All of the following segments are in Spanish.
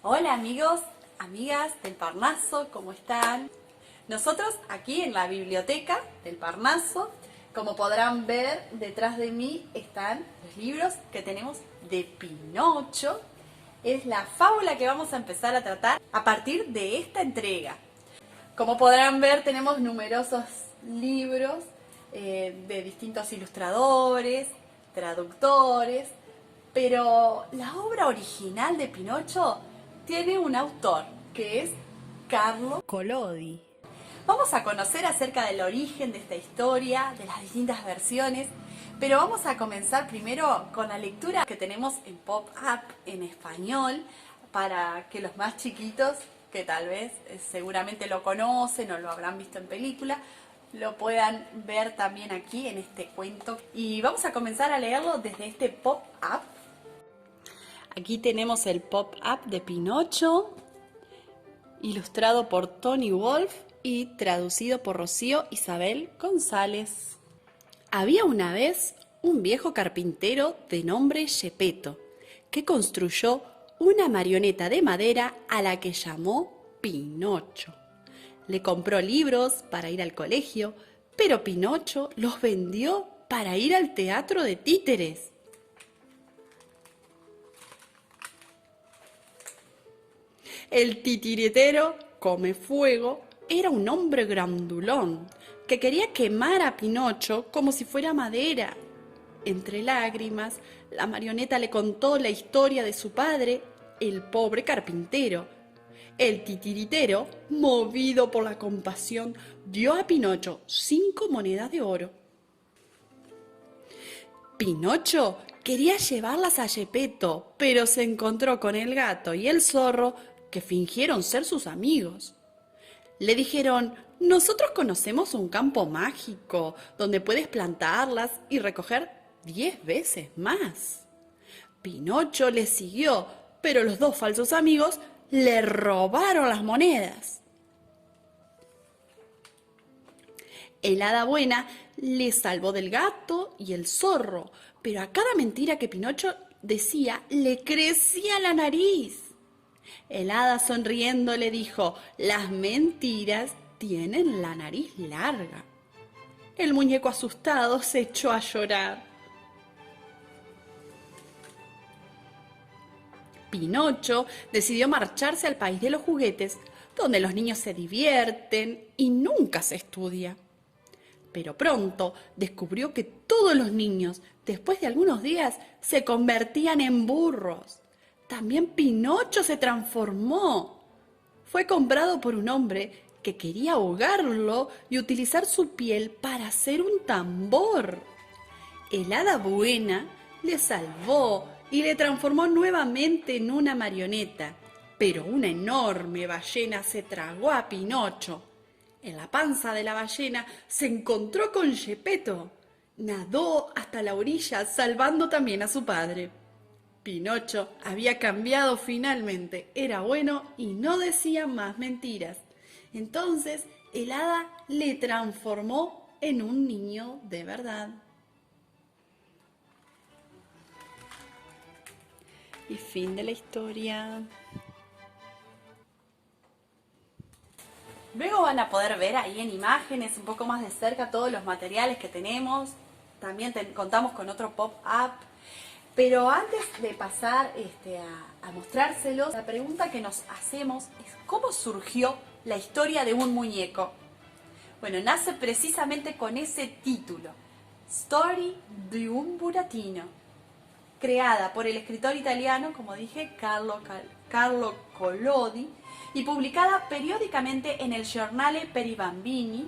Hola amigos, amigas del Parnaso, ¿cómo están? Nosotros aquí en la biblioteca del Parnaso, como podrán ver, detrás de mí están los libros que tenemos de Pinocho. Es la fábula que vamos a empezar a tratar a partir de esta entrega. Como podrán ver, tenemos numerosos libros de distintos ilustradores, traductores, pero la obra original de Pinocho tiene un autor, que es Carlo Collodi. Vamos a conocer acerca del origen de esta historia, de las distintas versiones, pero vamos a comenzar primero con la lectura que tenemos en Pop-Up en español, para que los más chiquitos, que tal vez seguramente lo conocen o lo habrán visto en película, lo puedan ver también aquí en este cuento. Y vamos a comenzar a leerlo desde este Pop-Up. Aquí tenemos el Pop-Up de Pinocho, ilustrado por Tony Wolf y traducido por Rocío Isabel González. Había una vez un viejo carpintero de nombre Geppetto, que construyó una marioneta de madera a la que llamó Pinocho. Le compró libros para ir al colegio, pero Pinocho los vendió para ir al teatro de títeres. El titiritero Comefuego era un hombre grandulón que quería quemar a Pinocho como si fuera madera. Entre lágrimas, la marioneta le contó la historia de su padre, el pobre carpintero. El titiritero, movido por la compasión, dio a Pinocho 5 monedas de oro. Pinocho quería llevarlas a Geppetto, pero se encontró con el gato y el zorro, que fingieron ser sus amigos. Le dijeron: nosotros conocemos un campo mágico donde puedes plantarlas y recoger 10 veces más. Pinocho les siguió, pero los dos falsos amigos le robaron las monedas. El hada buena le salvó del gato y el zorro, pero a cada mentira que Pinocho decía le crecía la nariz. El hada sonriendo le dijo: las mentiras tienen la nariz larga. El muñeco asustado se echó a llorar. Pinocho decidió marcharse al país de los juguetes, donde los niños se divierten y nunca se estudia. Pero pronto descubrió que todos los niños, después de algunos días, se convertían en burros. También Pinocho se transformó. Fue comprado por un hombre que quería ahogarlo y utilizar su piel para hacer un tambor. El hada buena le salvó y le transformó nuevamente en una marioneta, pero una enorme ballena se tragó a Pinocho. En la panza de la ballena se encontró con Geppetto. Nadó hasta la orilla, salvando también a su padre. Pinocho había cambiado finalmente, era bueno y no decía más mentiras. Entonces el hada le transformó en un niño de verdad. Y fin de la historia. Luego van a poder ver ahí en imágenes un poco más de cerca todos los materiales que tenemos. También contamos con otro pop-up. Pero antes de pasar a mostrárselos, la pregunta que nos hacemos es: ¿cómo surgió la historia de un muñeco? Bueno, nace precisamente con ese título, Story di un burattino, creada por el escritor italiano, como dije, Carlo Collodi, y publicada periódicamente en el Giornale per i Bambini,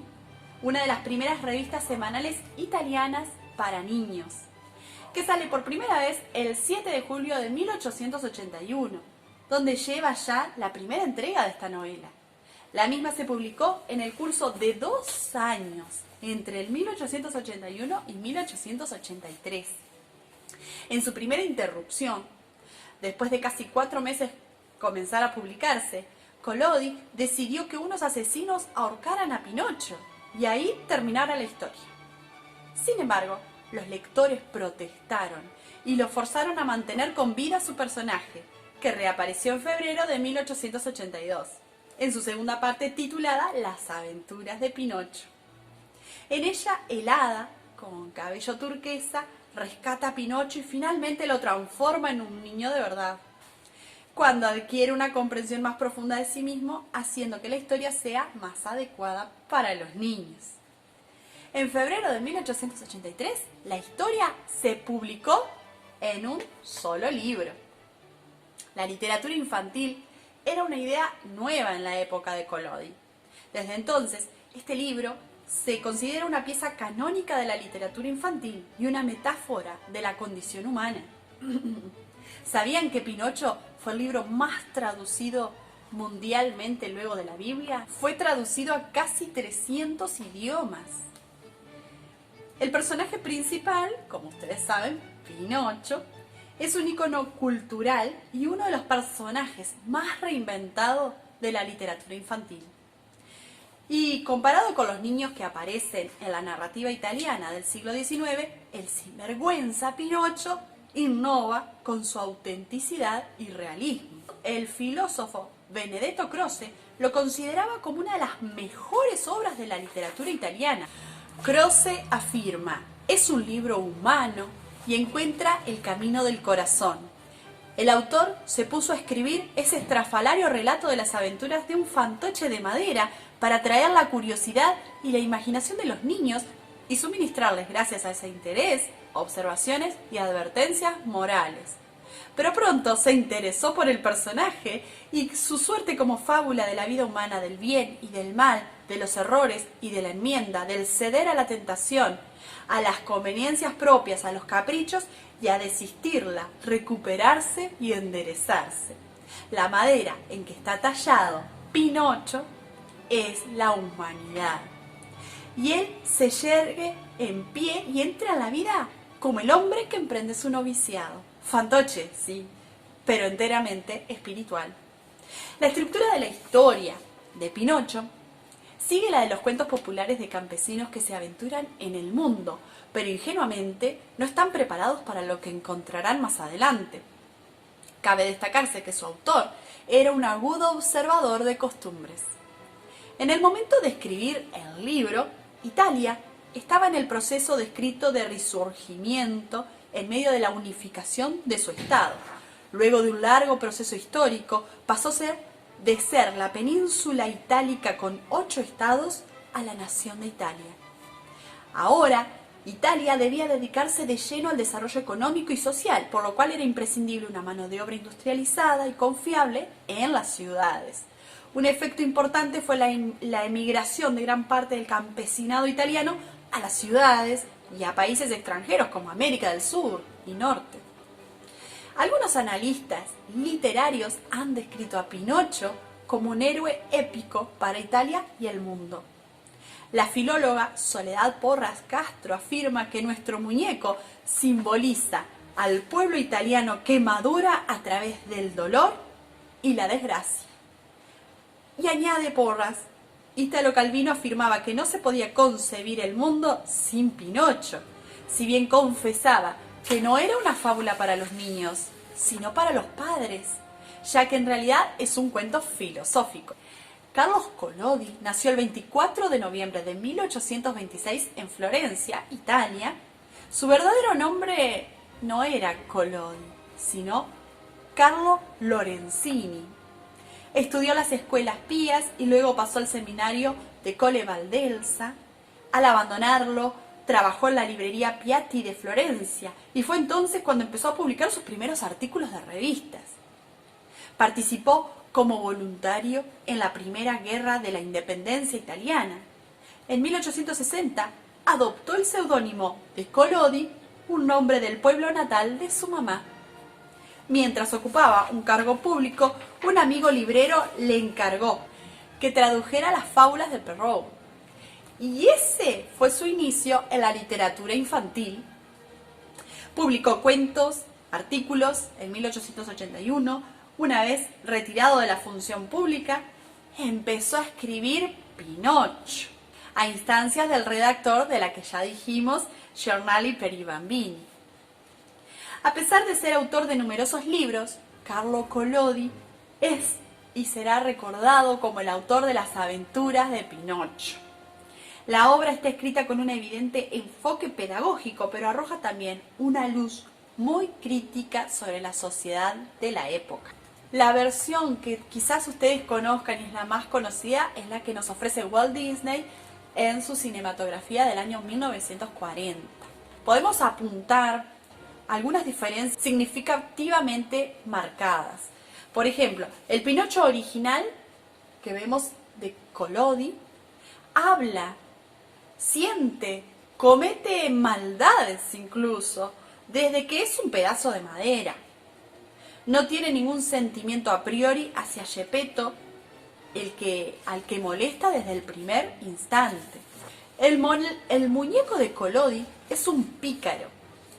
una de las primeras revistas semanales italianas para niños, que sale por primera vez el 7 de julio de 1881, donde lleva ya la primera entrega de esta novela. La misma se publicó en el curso de 2 años, entre el 1881 y 1883. En su primera interrupción, después de casi 4 meses comenzar a publicarse, Collodi decidió que unos asesinos ahorcaran a Pinocho y ahí terminara la historia. Sin embargo, los lectores protestaron y lo forzaron a mantener con vida a su personaje, que reapareció en febrero de 1882, en su segunda parte titulada Las aventuras de Pinocho. En ella, el hada, con cabello turquesa, rescata a Pinocho y finalmente lo transforma en un niño de verdad, cuando adquiere una comprensión más profunda de sí mismo, haciendo que la historia sea más adecuada para los niños. En febrero de 1883, la historia se publicó en un solo libro. La literatura infantil era una idea nueva en la época de Collodi. Desde entonces, este libro se considera una pieza canónica de la literatura infantil y una metáfora de la condición humana. ¿Sabían que Pinocho fue el libro más traducido mundialmente luego de la Biblia? Fue traducido a casi 300 idiomas. El personaje principal, como ustedes saben, Pinocho, es un icono cultural y uno de los personajes más reinventados de la literatura infantil. Y comparado con los niños que aparecen en la narrativa italiana del siglo XIX, el sinvergüenza Pinocho innova con su autenticidad y realismo. El filósofo Benedetto Croce lo consideraba como una de las mejores obras de la literatura italiana. Croce afirma: es un libro humano y encuentra el camino del corazón. El autor se puso a escribir ese estrafalario relato de las aventuras de un fantoche de madera para atraer la curiosidad y la imaginación de los niños y suministrarles, gracias a ese interés, observaciones y advertencias morales. Pero pronto se interesó por el personaje y su suerte como fábula de la vida humana, del bien y del mal, de los errores y de la enmienda, del ceder a la tentación, a las conveniencias propias, a los caprichos y a desistirla, recuperarse y enderezarse. La madera en que está tallado Pinocho es la humanidad. Y él se yergue en pie y entra a la vida como el hombre que emprende su noviciado. Fantoche, sí, pero enteramente espiritual. La estructura de la historia de Pinocho sigue la de los cuentos populares de campesinos que se aventuran en el mundo, pero ingenuamente no están preparados para lo que encontrarán más adelante. Cabe destacarse que su autor era un agudo observador de costumbres. En el momento de escribir el libro, Italia estaba en el proceso descrito de resurgimiento en medio de la unificación de su estado. Luego de un largo proceso histórico, pasó de ser la península itálica con 8 estados a la nación de Italia. Ahora, Italia debía dedicarse de lleno al desarrollo económico y social, por lo cual era imprescindible una mano de obra industrializada y confiable en las ciudades. Un efecto importante fue la emigración de gran parte del campesinado italiano a las ciudades y a países extranjeros como América del Sur y Norte. Algunos analistas literarios han descrito a Pinocho como un héroe épico para Italia y el mundo. La filóloga Soledad Porras Castro afirma que nuestro muñeco simboliza al pueblo italiano que madura a través del dolor y la desgracia. Y añade Porras, Italo Calvino afirmaba que no se podía concebir el mundo sin Pinocho, si bien confesaba que no era una fábula para los niños, sino para los padres, ya que en realidad es un cuento filosófico. Carlos Collodi nació el 24 de noviembre de 1826 en Florencia, Italia. Su verdadero nombre no era Collodi, sino Carlo Lorenzini. Estudió las escuelas pías y luego pasó al seminario de Colle Valdelsa. Al abandonarlo, trabajó en la librería Piatti de Florencia y fue entonces cuando empezó a publicar sus primeros artículos de revistas. Participó como voluntario en la Primera Guerra de la Independencia italiana. En 1860 adoptó el seudónimo de Collodi, un nombre del pueblo natal de su mamá. Mientras ocupaba un cargo público, un amigo librero le encargó que tradujera las fábulas de Perrault. Y ese fue su inicio en la literatura infantil. Publicó cuentos, artículos en 1881. Una vez retirado de la función pública, empezó a escribir Pinocho, a instancias del redactor de la que ya dijimos, Giornali per i Bambini. A pesar de ser autor de numerosos libros, Carlo Collodi es y será recordado como el autor de las aventuras de Pinocho. La obra está escrita con un evidente enfoque pedagógico, pero arroja también una luz muy crítica sobre la sociedad de la época. La versión que quizás ustedes conozcan y es la más conocida es la que nos ofrece Walt Disney en su cinematografía del año 1940. Podemos apuntar algunas diferencias significativamente marcadas. Por ejemplo, el Pinocho original que vemos de Collodi habla, siente, comete maldades incluso, desde que es un pedazo de madera. No tiene ningún sentimiento a priori hacia Geppetto, al que molesta desde el primer instante. El muñeco de Collodi es un pícaro,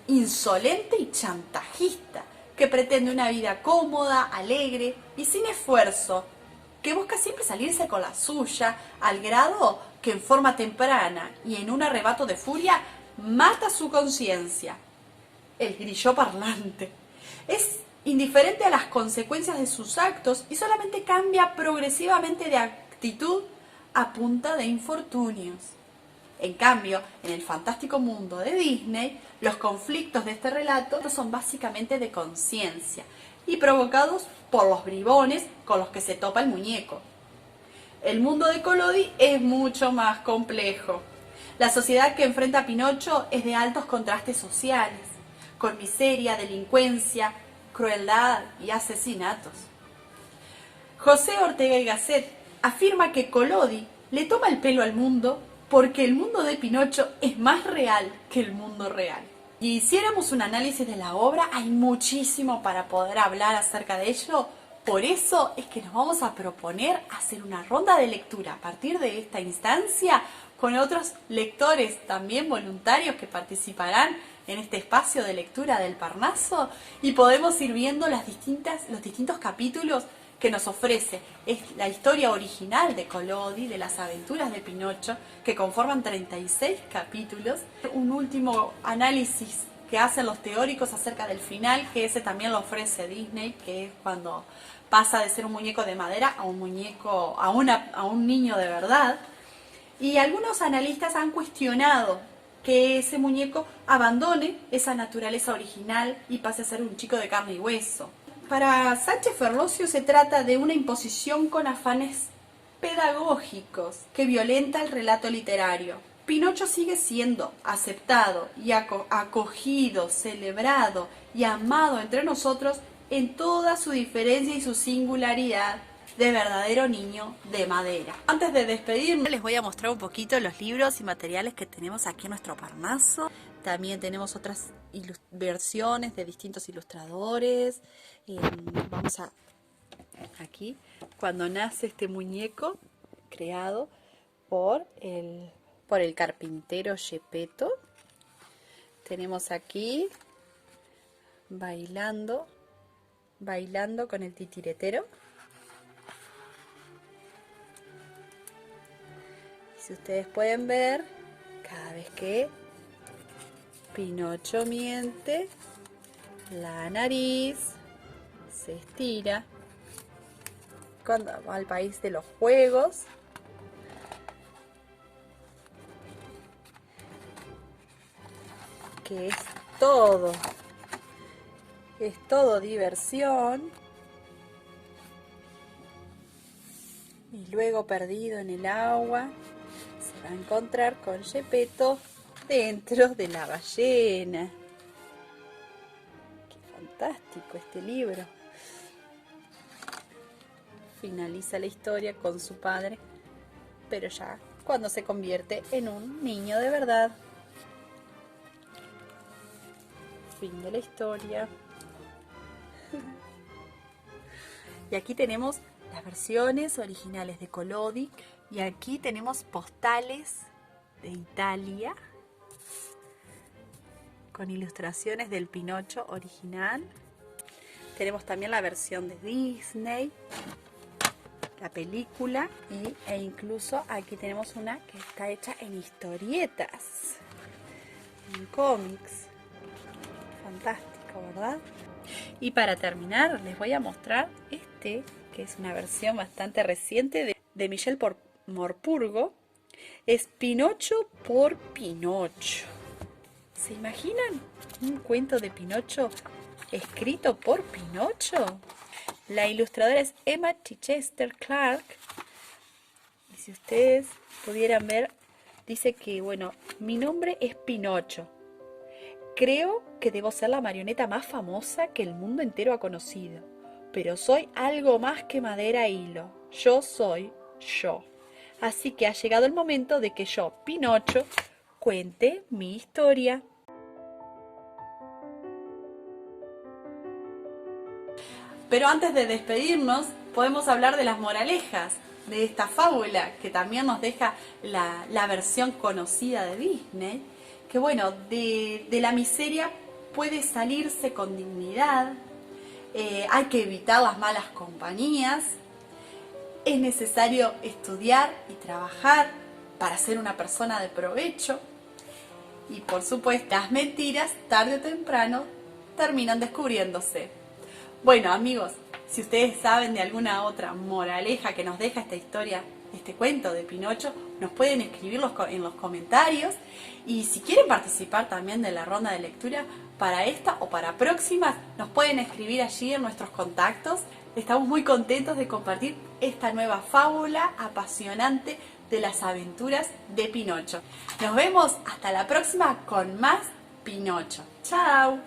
insolente y chantajista, que pretende una vida cómoda, alegre y sin esfuerzo, que busca siempre salirse con la suya, al grado que en forma temprana y en un arrebato de furia mata su conciencia. El grillo parlante. Es indiferente a las consecuencias de sus actos y solamente cambia progresivamente de actitud a punta de infortunios. En cambio, en el fantástico mundo de Disney, los conflictos de este relato son básicamente de conciencia y provocados por los bribones con los que se topa el muñeco. El mundo de Collodi es mucho más complejo. La sociedad que enfrenta a Pinocho es de altos contrastes sociales, con miseria, delincuencia, crueldad y asesinatos. José Ortega y Gasset afirma que Collodi le toma el pelo al mundo porque el mundo de Pinocho es más real que el mundo real. Si hiciéramos un análisis de la obra, hay muchísimo para poder hablar acerca de ello. Por eso es que nos vamos a proponer hacer una ronda de lectura a partir de esta instancia con otros lectores también voluntarios que participarán en este espacio de lectura del Parnaso y podemos ir viendo los distintos capítulos que nos ofrece. Es la historia original de Collodi, de las aventuras de Pinocho, que conforman 36 capítulos. Un último análisis que hacen los teóricos acerca del final, que ese también lo ofrece Disney, que es cuando pasa de ser un muñeco de madera a un muñeco, a un niño de verdad. Y algunos analistas han cuestionado que ese muñeco abandone esa naturaleza original y pase a ser un chico de carne y hueso. Para Sánchez Ferlosio se trata de una imposición con afanes pedagógicos que violenta el relato literario. Pinocho sigue siendo aceptado y acogido, celebrado y amado entre nosotros en toda su diferencia y su singularidad de verdadero niño de madera. Antes de despedirme, les voy a mostrar un poquito los libros y materiales que tenemos aquí en nuestro Parnaso. También tenemos otras versiones de distintos ilustradores. Vamos a aquí, cuando nace este muñeco creado por el carpintero Geppetto. Tenemos aquí bailando con el titiretero. Si ustedes pueden ver, cada vez que Pinocho miente, la nariz se estira. Cuando va al país de los juegos, que es todo diversión, y luego perdido en el agua se va a encontrar con Geppetto dentro de la ballena. Qué fantástico este libro. Finaliza la historia con su padre, pero ya cuando se convierte en un niño de verdad. Fin de la historia. Y aquí tenemos las versiones originales de Collodi. Y aquí tenemos postales de Italia con ilustraciones del Pinocho original. Tenemos también la versión de Disney, la película, e incluso aquí tenemos una que está hecha en historietas, en cómics. Fantástico, ¿verdad? Y para terminar, les voy a mostrar este, que es una versión bastante reciente de Michel Morpurgo. Es Pinocho por Pinocho. ¿Se imaginan un cuento de Pinocho escrito por Pinocho? La ilustradora es Emma Chichester Clark. Y si ustedes pudieran ver, dice que, bueno, mi nombre es Pinocho. Creo que debo ser la marioneta más famosa que el mundo entero ha conocido. Pero soy algo más que madera e hilo. Yo soy yo. Así que ha llegado el momento de que yo, Pinocho, cuente mi historia. Pero antes de despedirnos, podemos hablar de las moralejas de esta fábula, que también nos deja la versión conocida de Disney, que bueno, de la miseria puede salirse con dignidad, hay que evitar las malas compañías, es necesario estudiar y trabajar para ser una persona de provecho, y por supuesto, las mentiras tarde o temprano terminan descubriéndose. Bueno, amigos, si ustedes saben de alguna otra moraleja que nos deja esta historia, este cuento de Pinocho, nos pueden escribirlos en los comentarios. Y si quieren participar también de la ronda de lectura para esta o para próximas, nos pueden escribir allí en nuestros contactos. Estamos muy contentos de compartir esta nueva fábula apasionante de las aventuras de Pinocho. Nos vemos hasta la próxima con más Pinocho. ¡Chao!